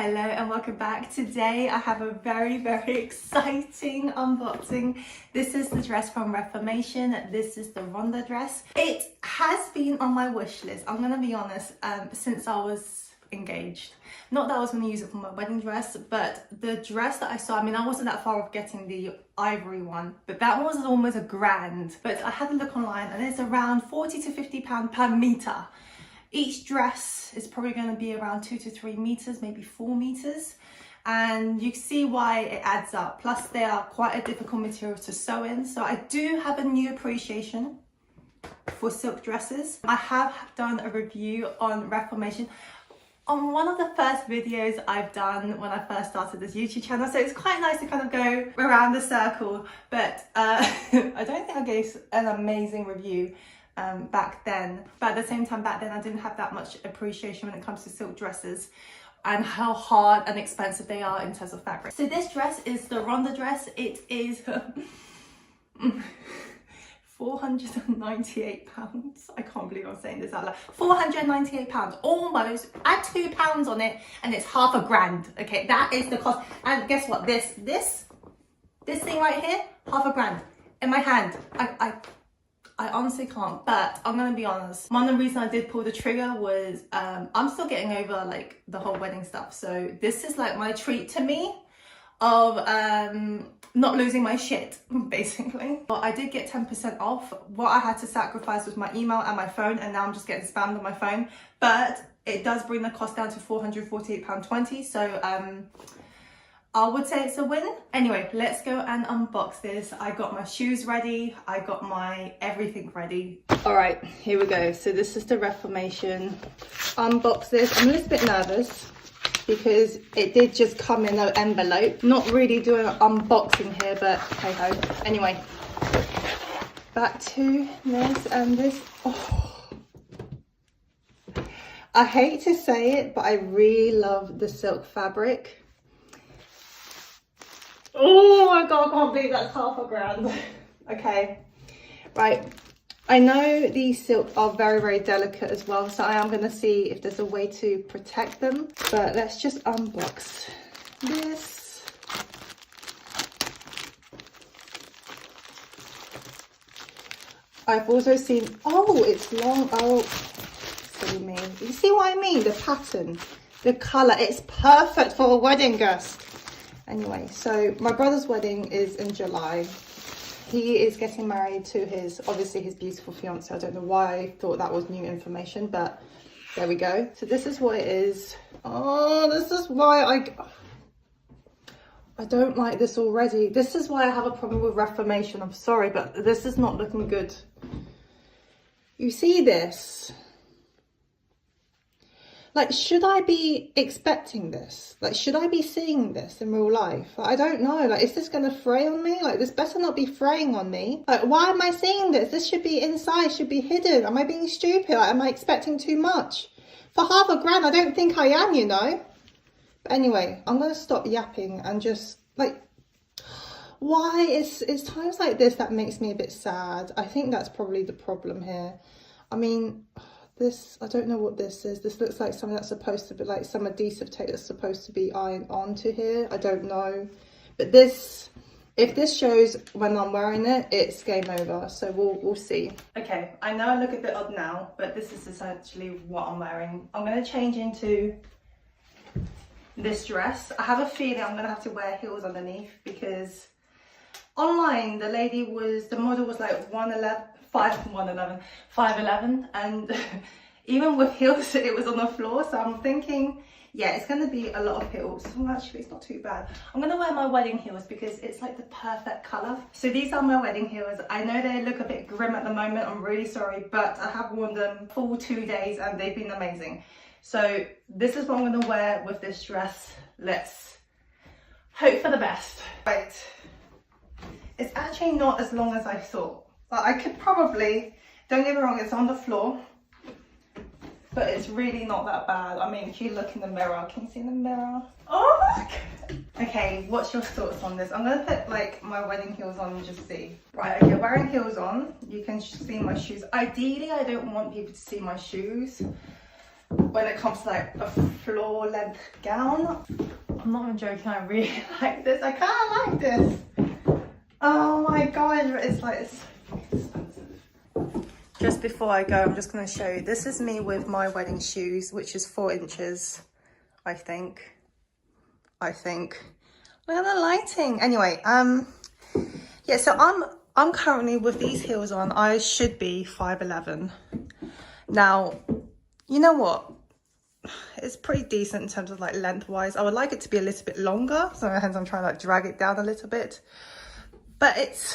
Hello and welcome back. Today I have a very exciting unboxing. This is the dress from Reformation. This is the Ronda dress. It has been on my wish list, I'm gonna be honest, since I was engaged. Not that I was going to use it for my wedding dress, but the dress that I saw, I mean, I wasn't that far off getting the ivory one, but that one was almost $1,000. But I had a look online and it's around £40 to £50 per meter. Each dress is probably going to be around 2 to 3 meters, maybe 4 meters. And you can see why it adds up. Plus they are quite a difficult material to sew in. So I do have a new appreciation for silk dresses. I have done a review on Reformation on one of the first videos I've done when I first started this YouTube channel. So it's quite nice to kind of go around the circle. But I don't think I gave an amazing review back then, but at the same time back then I didn't have that much appreciation when it comes to silk dresses and how hard and expensive they are in terms of fabric. So this dress is the Ronda dress. It is £498. I can't believe I'm saying this out loud. £498, almost. Add £2 on it and it's half a grand. Okay, that is the cost. And guess what, this thing right here, half a grand in my hand. I honestly can't, but I'm gonna be honest. One of the reasons I did pull the trigger was I'm still getting over like the whole wedding stuff. So this is like my treat to me of not losing my shit, basically. But I did get 10% off. What I had to sacrifice was my email and my phone, and now I'm just getting spammed on my phone. But it does bring the cost down to £448.20. So I would say it's a win. Anyway, let's go and unbox this. I got my shoes ready. I got my everything ready. All right, here we go. So this is the Reformation. Unbox this. I'm a little bit nervous because it did just come in an envelope. Not really doing an unboxing here, but hey ho. Anyway, back to this and this. Oh. I hate to say it, but I really love the silk fabric. Oh my god, I can't believe that's half a grand. Okay, right. I know these silk are very delicate as well, so I am going to see if there's a way to protect them. But let's just unbox this. I've also seen, oh, it's long. Oh, silly me. You see what I mean? The pattern, the colour, it's perfect for a wedding guest. Anyway, so my brother's wedding is in July. He is getting married to obviously his beautiful fiance. I don't know why I thought that was new information, but there we go. So this is what it is. Oh, this is why I don't like this already. This is why I have a problem with Reformation. I'm sorry, but this is not looking good. You see this? Like, should I be expecting this? Like, should I be seeing this in real life? Like, I don't know. Like, is this going to fray on me? Like, this better not be fraying on me. Like, why am I seeing this? This should be inside, should be hidden. Am I being stupid? Like, am I expecting too much? For half a grand, I don't think I am, you know? But anyway, I'm going to stop yapping and just, like, why? It's times like this that makes me a bit sad. I think that's probably the problem here. I mean, this, I don't know what this is. This looks like something that's supposed to be like some adhesive tape that's supposed to be ironed onto here. I don't know. But this, if this shows when I'm wearing it, it's game over. So we'll see. Okay, I know I look a bit odd now, but this is essentially what I'm wearing. I'm going to change into this dress. I have a feeling I'm going to have to wear heels underneath because online the model was like 5'11", and even with heels it was on the floor. So I'm thinking, yeah, it's going to be a lot of heels. Well, actually it's not too bad. I'm going to wear my wedding heels because it's like the perfect colour. So these are my wedding heels. I know they look a bit grim at the moment, I'm really sorry, but I have worn them full 2 days and they've been amazing. So this is what I'm going to wear with this dress. Let's hope for the best. Right, it's actually not as long as I thought. But I could probably, don't get me wrong, it's on the floor, but it's really not that bad. I mean, if you look in the mirror, can you see in the mirror? Oh my god. Okay, what's your thoughts on this? I'm gonna put like my wedding heels on and just see. Right, okay, wearing heels on, you can see my shoes. Ideally, I don't want people to see my shoes, when it comes to like a floor length gown. I'm not even joking, I really like this. I kind of like this. Oh my god, it's like, it's expensive. Just before I go, I'm just going to show you. This is me with my wedding shoes, which is 4 inches, I think. Look at the lighting. Anyway, yeah, so I'm currently with these heels on. I should be 5'11". Now, you know what? It's pretty decent in terms of like lengthwise. I would like it to be a little bit longer, so hence I'm trying to like drag it down a little bit. But it's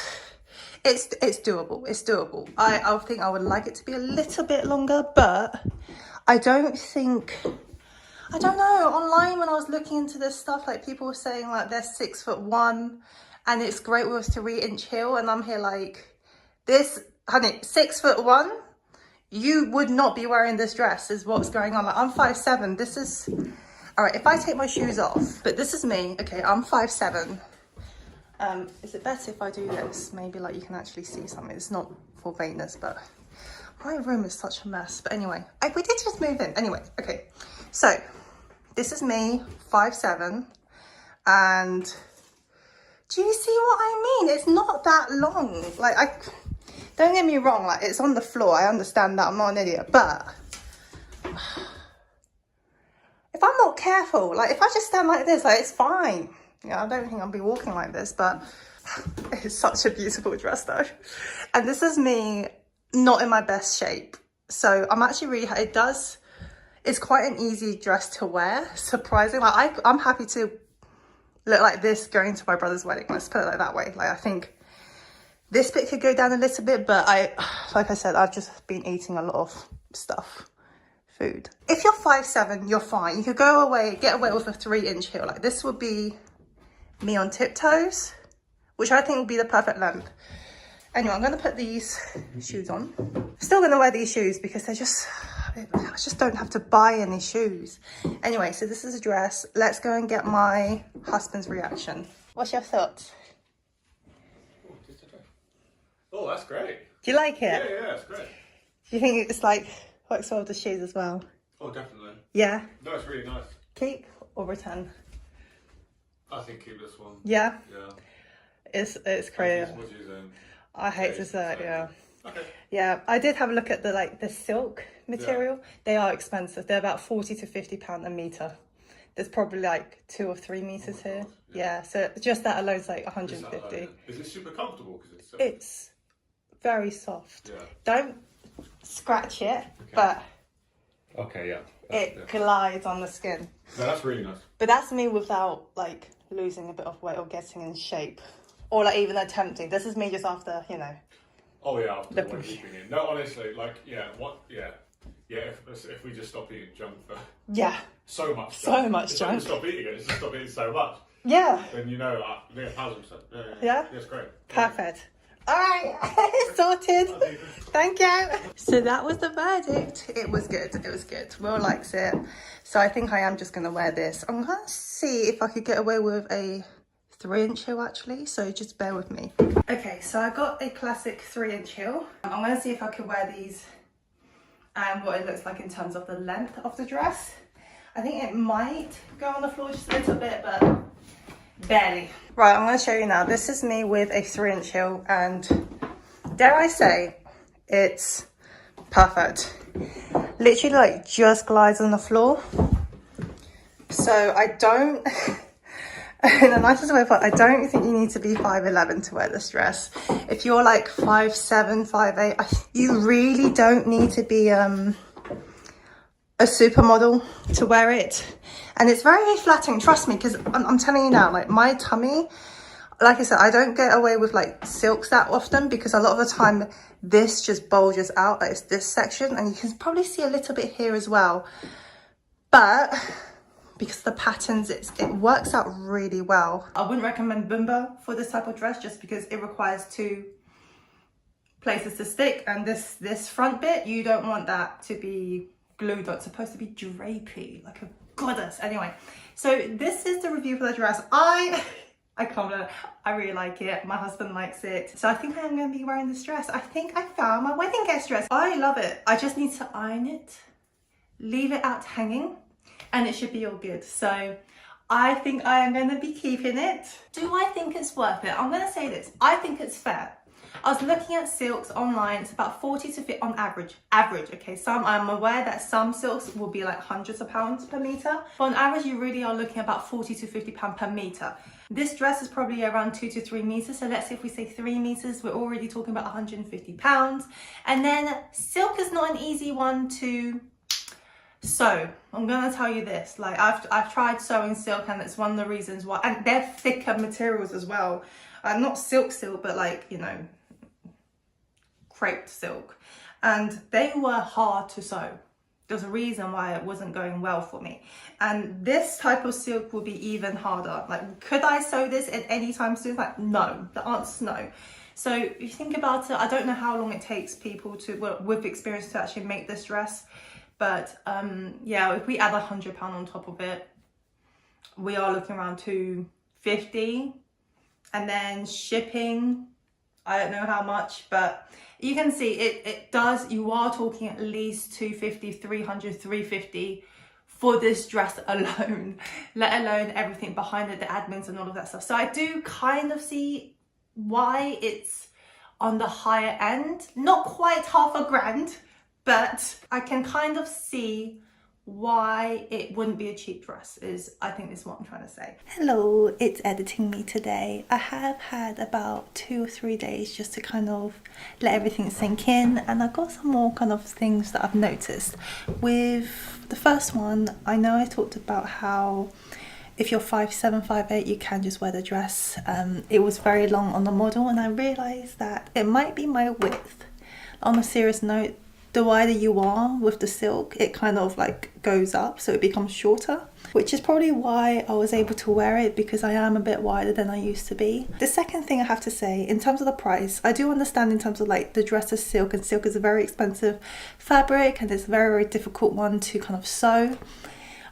doable. It's doable. I think I would like it to be a little bit longer, but I don't know. Online when I was looking into this stuff, like people were saying like they're 6'1" and it's great with a 3-inch heel, and I'm here like, this, honey, 6'1", you would not be wearing this dress is what's going on. Like, I'm 5'7". This is, all right, if I take my shoes off, but this is me. Okay, I'm 5'7". Is it better if I do this? Maybe like you can actually see something. It's not for vainness, but my room is such a mess. But anyway, we did just move in. Anyway, okay. So this is me, 5'7", and do you see what I mean? It's not that long. Like, don't get me wrong, like it's on the floor. I understand that, I'm not an idiot, but if I'm not careful, like if I just stand like this, like it's fine. Yeah, I don't think I'll be walking like this, but it's such a beautiful dress though. And this is me not in my best shape. So I'm actually really, it's quite an easy dress to wear, surprising. Like I'm happy to look like this going to my brother's wedding. Let's put it like that way. Like I think this bit could go down a little bit, but like I said, I've just been eating a lot of food. If you're 5'7", you're fine. You could get away with a 3-inch heel. Like this would be me on tiptoes, which I think would be the perfect length. Anyway, I'm going to put these shoes on. Still going to wear these shoes because I just don't have to buy any shoes. Anyway, so this is a dress. Let's go and get my husband's reaction. What's your thoughts? Oh, that's great. Do you like it? Yeah, it's great. Do you think it's like works well with the shoes as well? Oh, definitely. Yeah? No, it's really nice. Keep or return? I think keep this one. Yeah? Yeah. It's crazy. What do you think? I hate to say it, yeah. Okay. Yeah, I did have a look at the silk material. Yeah. They are expensive. They're about £40 to £50 a metre. There's probably like 2 or 3 meters here. Yeah, so just that alone is like 150. Is it super comfortable? Because it's It's very soft. Yeah. Don't scratch it, but okay, yeah. It glides on the skin. No, that's really nice. But that's me without like losing a bit of weight or getting in shape, or like even attempting. This is me just after, you know. Oh yeah, after the weight keeping in. No, honestly, like if we just stop eating junk for so much junk. Stop eating it. It's just stop eating so much. Yeah. Then you know, 1,000%. Yeah. That's great. Perfect. All right, sorted. Thank you. So that was the verdict. It was good. It was good. Will likes it. So I think I am just going to wear this. I'm going to see if I could get away with a 3-inch heel actually. So just bear with me. Okay, so I got a classic 3-inch heel. I'm going to see if I could wear these and what it looks like in terms of the length of the dress. I think it might go on the floor just a little bit, but barely. Right, I'm going to show you now. This is me with a 3-inch heel, and dare I say, it's perfect. Literally like just glides on the floor. So I don't, in the nicest way, but I don't think you need to be 5'11" to wear this dress. If you're like 5'7", 5'8", you really don't need to be a supermodel to wear it. And it's very, very flattering, trust me, because I'm telling you now, like my tummy, like I said, I don't get away with like silks that often because a lot of the time this just bulges out, like it's this section, and you can probably see a little bit here as well. But because of the patterns, it works out really well. I wouldn't recommend Bumba for this type of dress just because it requires 2 places to stick, and this front bit, you don't want that to be glued on. It's supposed to be drapey, like a goddess. Anyway, so this is the review for the dress. I can't believe it. I really like it. My husband likes it. So I think I'm going to be wearing this dress. I think I found my wedding guest dress. I love it. I just need to iron it, leave it out hanging and it should be all good. So I think I am going to be keeping it. Do I think it's worth it? I'm going to say this. I think it's fair. I was looking at silks online. It's about 40 to 50 on average. Okay, I'm aware that some silks will be like hundreds of pounds per meter. But on average, you really are looking at about 40 to 50 pounds per meter. This dress is probably around 2 to 3 meters. So let's say if we say 3 meters, we're already talking about 150 pounds. And then silk is not an easy one to sew. I'm gonna tell you this, like I've tried sewing silk, and it's one of the reasons why, and they're thicker materials as well. Not silk, but like, you know, creped silk, and they were hard to sew. There's a reason why it wasn't going well for me, and this type of silk will be even harder. Like, could I sew this at any time soon? Like, no. The answer is no. So if you think about it, I don't know how long it takes people to, well, with experience, to actually make this dress. But yeah, if we add £100 on top of it, we are looking around 250, and then shipping, I don't know how much, but you can see it does, you are talking at least 250, 300, 350 for this dress alone, let alone everything behind it, the admins and all of that stuff. So I do kind of see why it's on the higher end, not quite £500, but I can kind of see why it wouldn't be a cheap dress, I think is what I'm trying to say. Hello, it's editing me today. I have had about 2 or 3 days just to kind of let everything sink in, and I've got some more kind of things that I've noticed. With the first one, I know I talked about how if you're 5'7", 5'8", you can just wear the dress. It was very long on the model, and I realised that it might be my width. On a serious note, the wider you are with the silk, it kind of like goes up, so it becomes shorter, which is probably why I was able to wear it, because I am a bit wider than I used to be. The second thing I have to say, in terms of the price, I do understand in terms of like the dress is silk, and silk is a very expensive fabric, and it's a very, very difficult one to kind of sew.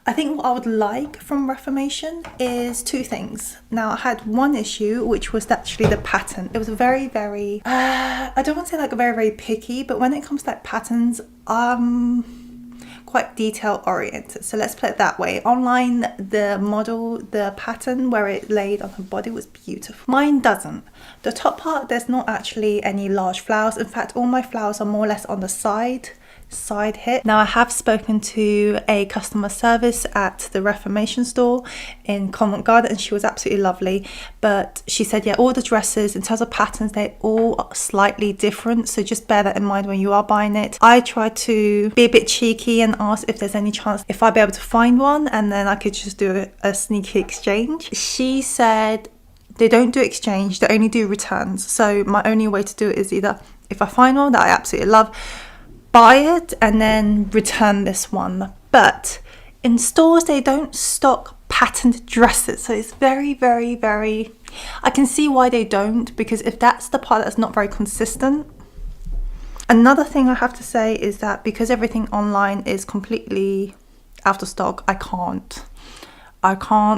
I think what I would like from Reformation is 2 things. Now, I had one issue, which was actually the pattern. It was very, very, I don't want to say like very, very picky, but when it comes to like patterns, quite detail oriented. So let's put it that way. Online, the model, the pattern where it laid on her body was beautiful. Mine doesn't. The top part, there's not actually any large flowers. In fact, all my flowers are more or less on the side hip. Now, I have spoken to a customer service at the Reformation store in Covent Garden, and she was absolutely lovely, but she said, yeah, all the dresses in terms of patterns, they're all slightly different, so just bear that in mind when you are buying it. I tried to be a bit cheeky and ask if there's any chance if I'd be able to find one, and then I could just do a sneaky exchange. She said they don't do exchange, they only do returns. So my only way to do it is either, if I find one that I absolutely love, buy it and then return this one. But in stores, they don't stock patterned dresses, so it's very, very, very, I can see why they don't, because if that's the part that's not very consistent. Another thing I have to say is that because everything online is completely out of stock, I can't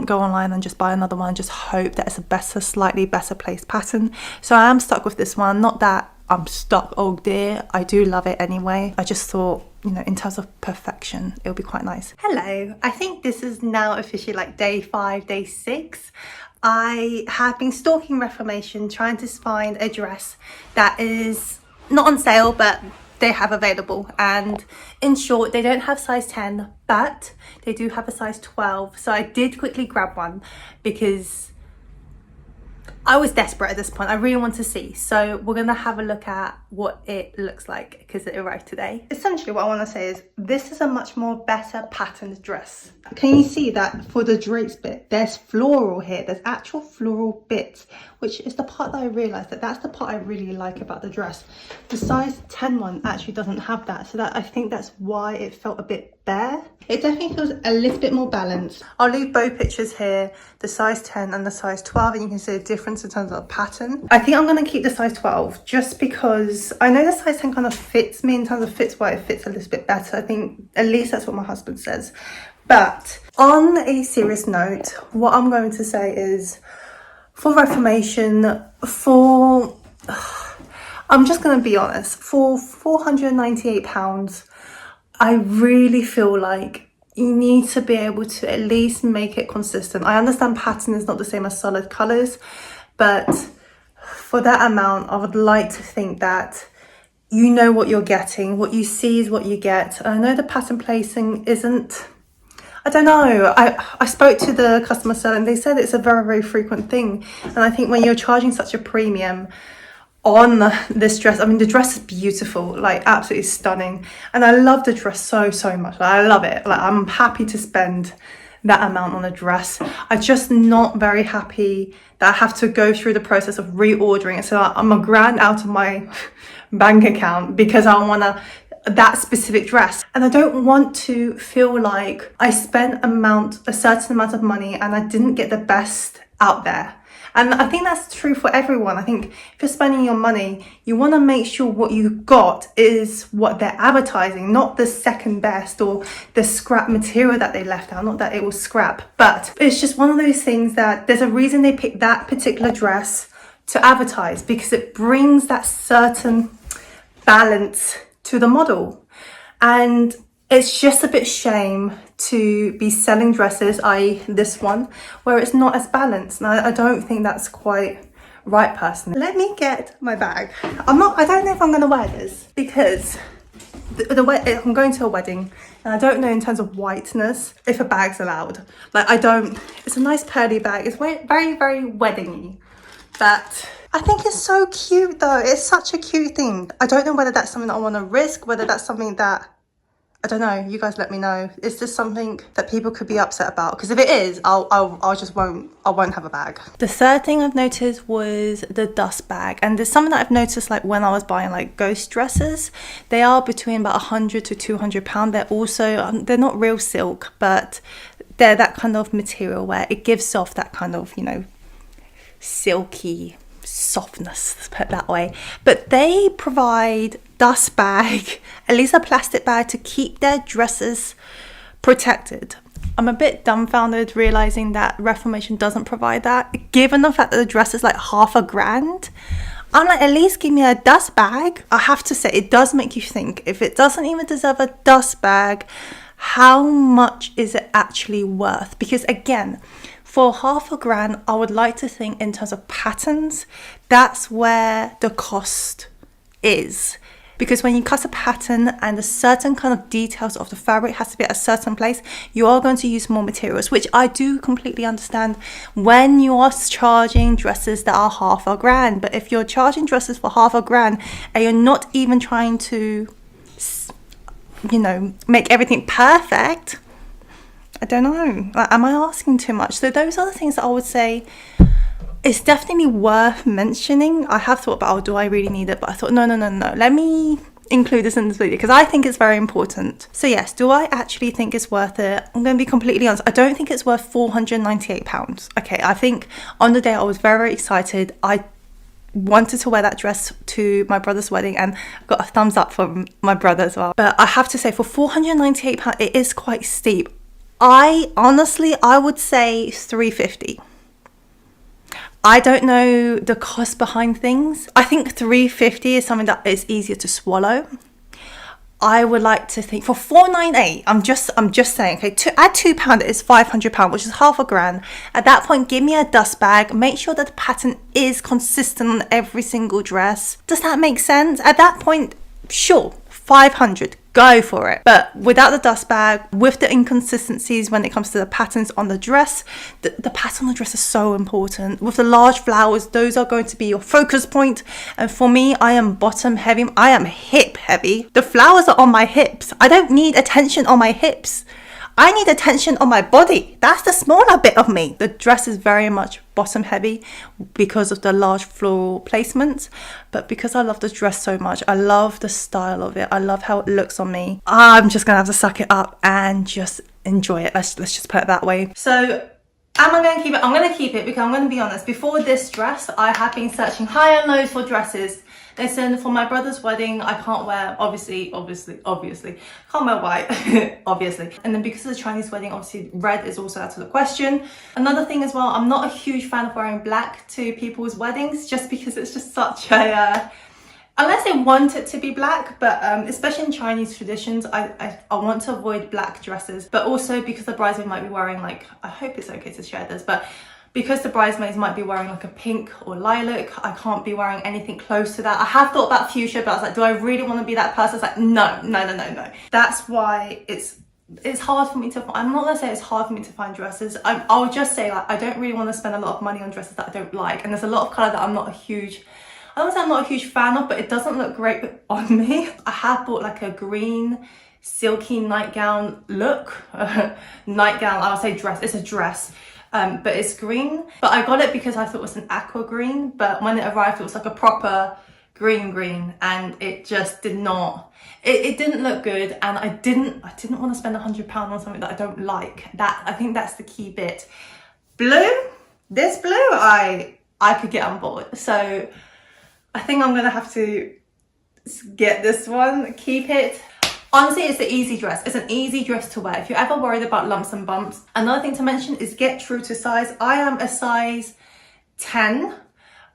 go online and just buy another one and just hope that it's a better, slightly better placed pattern. So I am stuck with this one. Not that I'm stuck, oh dear, I do love it anyway. I just thought, you know, in terms of perfection, it'll be quite nice. Hello, I think this is now officially like day 5, day 6. I have been stalking Reformation, trying to find a dress that is not on sale, but they have available. And in short, they don't have size 10, but they do have a size 12. So I did quickly grab one because I was desperate at this point. I really want to see. So we're going to have a look at what it looks like because it arrived today. Essentially what I want to say is this is a much more better patterned dress. Can you see that for the drapes bit, there's floral here. There's actual floral bits, which is the part that I realized that's the part I really like about the dress. The size 10 one actually doesn't have that. So that I think that's why it felt a bit bare. It definitely feels a little bit more balanced. I'll leave both pictures here, the size 10 and the size 12, and you can see the difference in terms of pattern. I think I'm going to keep the size 12 just because I know the size 10 kind of fits me in terms of fits, why it fits a little bit better. I think at least that's what my husband says. But on a serious note, what I'm going to say is for Reformation, I'm just going to be honest, for £498, I really feel like you need to be able to at least make it consistent. I understand pattern is not the same as solid colors, but for that amount, I would like to think that you know what you're getting. What you see is what you get. I know the pattern placing isn't, I don't know. I spoke to the customer service and they said it's a very, very frequent thing. And I think when you're charging such a premium on this dress, I mean, the dress is beautiful, like absolutely stunning. And I love the dress so, so much. Like, I love it. Like, I'm happy to spend that amount on a dress. I'm just not very happy that I have to go through the process of reordering it. So I'm $1,000 out of my bank account because I want that specific dress, and I don't want to feel like I spent a certain amount of money and I didn't get the best out there. And I think that's true for everyone. I think if you're spending your money, you want to make sure what you got is what they're advertising, not the second best or the scrap material that they left out. Not that it was scrap, but it's just one of those things that there's a reason they picked that particular dress to advertise, because it brings that certain balance to the model. And it's just a bit shame to be selling dresses, i.e. this one, where it's not as balanced. And I don't think that's quite right, personally. Let me get my bag. I don't know if I'm going to wear this because I'm going to a wedding and I don't know in terms of whiteness if a bag's allowed. Like, it's a nice pearly bag. It's very, very wedding-y. But I think it's so cute though. It's such a cute thing. I don't know whether that's something that I want to risk, whether that's something that, I don't know, you guys let me know. Is this something that people could be upset about? Because if it is, I won't have a bag. The third thing I've noticed was the dust bag. And there's something that I've noticed, like when I was buying like ghost dresses, they are between about 100 to 200 pounds. They're also, they're not real silk, but they're that kind of material where it gives off that kind of, you know, silky softness, let's put it that way. But they provide dust bag, at least a plastic bag, to keep their dresses protected. I'm a bit dumbfounded realizing that Reformation doesn't provide that, given the fact that the dress is like $5,000. I'm like, at least give me a dust bag. I have to say, it does make you think, if it doesn't even deserve a dust bag, how much is it actually worth? Because again, for $5,000, I would like to think in terms of patterns, that's where the cost is. Because when you cut a pattern and a certain kind of details of the fabric has to be at a certain place, you are going to use more materials, which I do completely understand when you are charging dresses that are $5,000. But if you're charging dresses for $5,000 and you're not even trying to, you know, make everything perfect, I don't know, like, am I asking too much? So those are the things that I would say it's definitely worth mentioning. I have thought about, oh, do I really need it? But I thought, no, let me include this in this video because I think it's very important. So yes, do I actually think it's worth it? I'm going to be completely honest. I don't think it's worth £498. Okay, I think on the day I was very, very excited. I wanted to wear that dress to my brother's wedding and got a thumbs up from my brother as well. But I have to say, for £498, it is quite steep. I would say £350. I don't know the cost behind things. I think £350 is something that is easier to swallow. I would like to think for £498, I'm just saying, okay, to add £2 is £500, which is $5,000. At that point, give me a dust bag. Make sure that the pattern is consistent on every single dress. Does that make sense? At that point, sure, $500. Go for it. But without the dust bag, with the inconsistencies when it comes to the patterns on the dress, the pattern on the dress is so important. With the large flowers, those are going to be your focus point. And for me, I am bottom heavy. I am hip heavy. The flowers are on my hips. I don't need attention on my hips. I need attention on my body. That's the smaller bit of me. The dress is very much bottom heavy because of the large floral placements, but because I love the dress so much, I love the style of it, I love how it looks on me, I'm just gonna have to suck it up and just enjoy it. Let's just put it that way. So am I going to keep it? I'm going to keep it because I'm going to be honest, before this dress I have been searching high and lows for dresses. Listen, for my brother's wedding, I can't wear, obviously, can't wear white, obviously. And then because of the Chinese wedding, obviously red is also out of the question. Another thing as well, I'm not a huge fan of wearing black to people's weddings, just because it's just such a, unless they want it to be black, but especially in Chinese traditions, I want to avoid black dresses. But also because the bridesmaid might be wearing, like, I hope it's okay to share this, but because the bridesmaids might be wearing like a pink or lilac, I can't be wearing anything close to that. I have thought about fuchsia, but I was like, do I really want to be that person? It's like, no. That's why it's hard for me to, I'm not gonna say it's hard for me to find dresses. I'll just say, like, I don't really want to spend a lot of money on dresses that I don't like. And there's a lot of colour that I'm not a huge fan of, but it doesn't look great on me. I have bought like a green silky nightgown look. Nightgown, I would say dress, it's a dress. But it's green. But I got it because I thought it was an aqua green, but when it arrived it was like a proper green, and it just did not, it didn't look good, and I didn't want to spend £100 on something that I don't like. I think that's the key bit. This blue, I could get on board. So I think I'm gonna have to get this one, keep it. Honestly, it's an easy dress. It's an easy dress to wear. If you're ever worried about lumps and bumps, another thing to mention is get true to size. I am a size 10.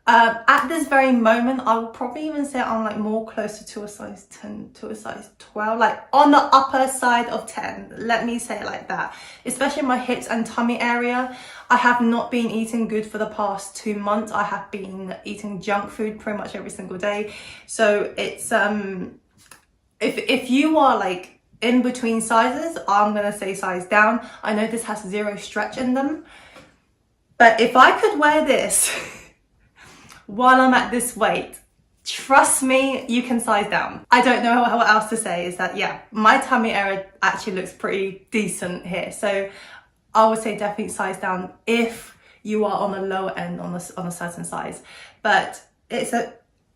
At this very moment, I will probably even say I'm like more closer to a size 10 to a size 12, like on the upper side of 10. Let me say it like that. Especially my hips and tummy area. I have not been eating good for the past 2 months. I have been eating junk food pretty much every single day. So it's, if you are like in between sizes, I'm gonna say size down. I know this has 0 stretch in them, but if I could wear this while I'm at this weight, trust me, you can size down. I don't know what else to say. Is that, yeah, my tummy area actually looks pretty decent here. So I would say definitely size down if you are on the lower end on a certain size. But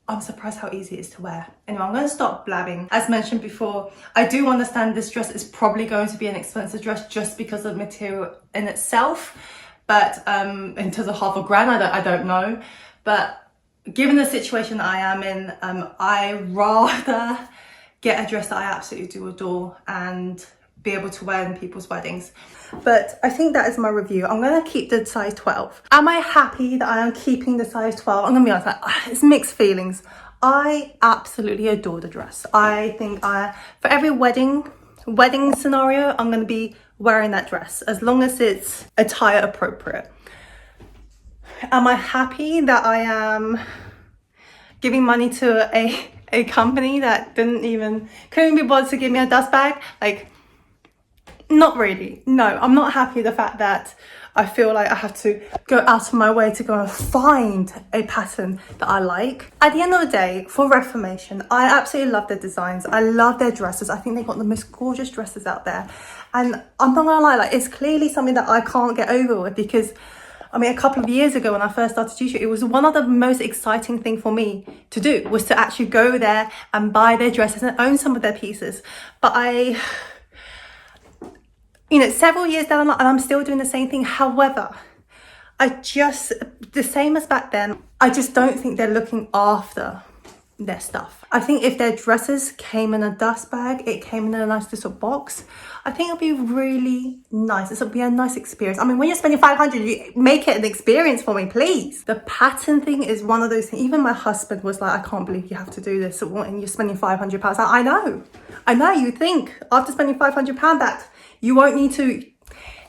I'm surprised how easy it is to wear. Anyway, I'm going to stop blabbing. As mentioned before, I do understand this dress is probably going to be an expensive dress just because of the material in itself. But in terms of £100,000, I don't know. But given the situation that I am in, I rather get a dress that I absolutely do adore and be able to wear in people's weddings. But I think that is my review. I'm going to keep the size 12. Am I happy that I am keeping the size 12? I'm going to be honest, it's mixed feelings. I absolutely adore the dress. I think for every wedding scenario, I'm going to be wearing that dress as long as it's attire appropriate. Am I happy that I am giving money to a company that couldn't even be bothered to give me a dust bag? Like, not really. No, I'm not happy with the fact that I feel like I have to go out of my way to go and find a pattern that I like. At the end of the day, for Reformation, I absolutely love their designs. I love their dresses. I think they've got the most gorgeous dresses out there. And I'm not gonna lie, like, it's clearly something that I can't get over with, because I mean, a couple of years ago when I first started YouTube, it was one of the most exciting things for me to do, was to actually go there and buy their dresses and own some of their pieces. But several years down the line, and I'm still doing the same thing. However, the same as back then, I just don't think they're looking after their stuff. I think if their dresses came in a dust bag, it came in a nice little box, I think it'll be really nice. This will be a nice experience. I mean, when you're spending $500, you make it an experience for me, please. The pattern thing is one of those things. Even my husband was like, I can't believe you have to do this and you're spending £500. I know, you think after spending £500 that you won't need to,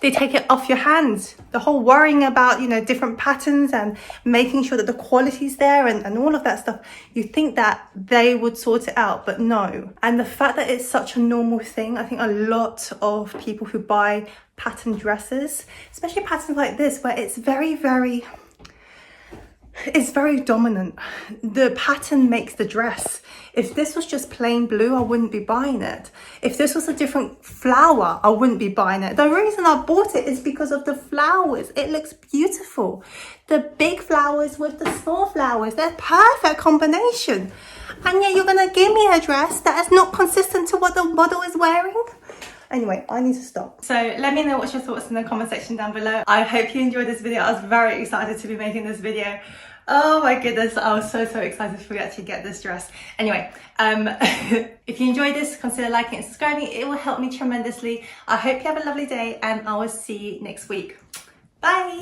they take it off your hands. The whole worrying about, different patterns and making sure that the quality's there and all of that stuff. You think that they would sort it out, but no. And the fact that it's such a normal thing, I think a lot of people who buy pattern dresses, especially patterns like this, where it's very, very dominant. The pattern makes the dress. If this was just plain blue, I wouldn't be buying it. If this was a different flower, I wouldn't be buying it. The reason I bought it is because of the flowers. It looks beautiful. The big flowers with the small flowers, they're perfect combination. And yet you're gonna give me a dress that is not consistent to what the model is wearing? Anyway, I need to stop. So let me know what's your thoughts in the comment section down below. I hope you enjoyed this video. I was very excited to be making this video. Oh my goodness, I was so excited for you to actually get this dress. Anyway, if you enjoyed this, consider liking and subscribing. It will help me tremendously. I hope you have a lovely day and I will see you next week. Bye.